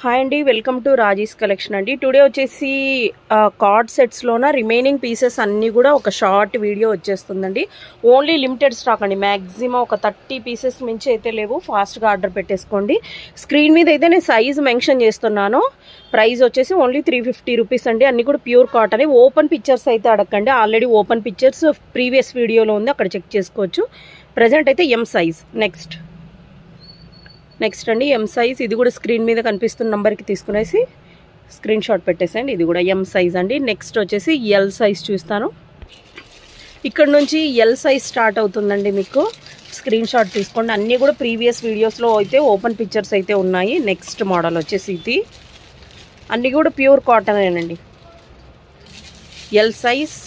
Hi అండి, welcome to Raji's collection అండి. Today వచ్చేసి కార్డ్ సెట్స్లోన రిమైనింగ్ పీసెస్ అన్నీ కూడా ఒక షార్ట్ వీడియో వచ్చేస్తుందండి. ఓన్లీ లిమిటెడ్ స్టాక్ అండి. మ్యాక్సిమం ఒక 30 పీసెస్ మించి అయితే లేవు. ఫాస్ట్గా ఆర్డర్ పెట్టేసుకోండి. స్క్రీన్ మీద అయితే నేను సైజ్ మెన్షన్ చేస్తున్నాను. ప్రైస్ వచ్చేసి ఓన్లీ 350 రూపీస్ అండి. అన్నీ కూడా ప్యూర్ కాటన్. ఓపెన్ పిక్చర్స్ అయితే అడగండి. ఆల్రెడీ ఓపెన్ పిక్చర్స్ ప్రీవియస్ వీడియోలో ఉంది, అక్కడ చెక్ చేసుకోవచ్చు. ప్రజెంట్ అయితే ఎం సైజ్. నెక్స్ట్ అండి ఎం సైజ్. ఇది కూడా స్క్రీన్ మీద కనిపిస్తున్న నెంబర్కి తీసుకునేసి స్క్రీన్ షాట్ పెట్టేసండి. ఇది కూడా ఎం సైజ్ అండి. నెక్స్ట్ వచ్చేసి ఎల్ సైజ్ చూస్తాను. ఇక్కడ నుంచి ఎల్ సైజ్ స్టార్ట్ అవుతుందండి. మీకు స్క్రీన్ షాట్ తీసుకోండి. అన్నీ కూడా ప్రీవియస్ వీడియోస్లో అయితే ఓపెన్ పిక్చర్స్ అయితే ఉన్నాయి. నెక్స్ట్ మోడల్ వచ్చేసి ఇది. అన్నీ కూడా ప్యూర్ కాటనేనండి. L size.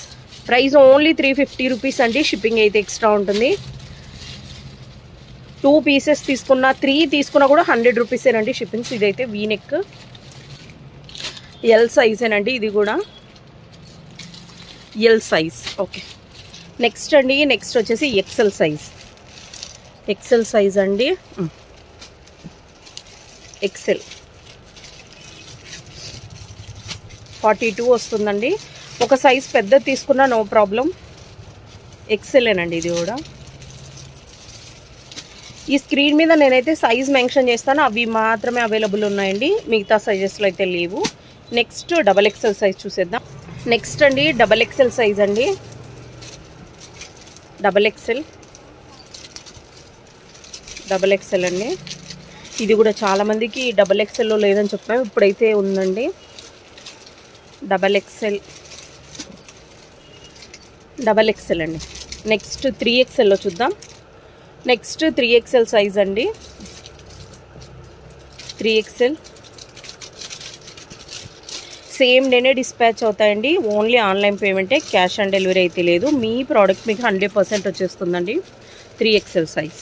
Price only 350 rupees అండి. షిప్పింగ్ అయితే ఎక్స్ట్రా ఉంటుంది. 2 పీసెస్ తీసుకున్నా 3 తీసుకున్నా కూడా 100 రూపీసేనండి షిప్పింగ్స్. ఇదైతే వీనెక్ ఎల్ సైజేనండి. ఇది కూడా ఎల్ సైజ్. ఓకే, నెక్స్ట్ అండి. నెక్స్ట్ వచ్చేసి ఎక్సెల్ సైజ్ అండి. ఎక్సెల్ 42 వస్తుందండి. ఒక సైజ్ పెద్ద తీసుకున్నా నో ప్రాబ్లం. ఎక్సెలేనండి ఇది కూడా. ఈ స్క్రీన్ మీద నేనైతే సైజ్ మెన్షన్ చేస్తాను, అవి మాత్రమే అవైలబుల్ ఉన్నాయండి. మిగతా సైజెస్లో అయితే లేవు. నెక్స్ట్ డబల్ ఎక్సెల్ సైజ్ చూసేద్దాం. నెక్స్ట్ అండి డబల్ ఎక్సెల్ సైజ్ అండి. డబల్ ఎక్సెల్ అండి. ఇది కూడా చాలామందికి డబల్ ఎక్సెల్లో లేదని చెప్పాము, ఇప్పుడైతే ఉందండి. డబల్ ఎక్సెల్ అండి. నెక్స్ట్ 3XLలో చూద్దాం. నెక్స్ట్ 3XL సైజ్ అండి. 3XL సేమ్ డేనే డిస్పాచ్ అవుతాయండి. ఓన్లీ ఆన్లైన్ పేమెంటే, క్యాష్ ఆన్ డెలివరీ అయితే లేదు. మీ ప్రోడక్ట్ మీకు 100% వచ్చేస్తుందండి. 3XL size.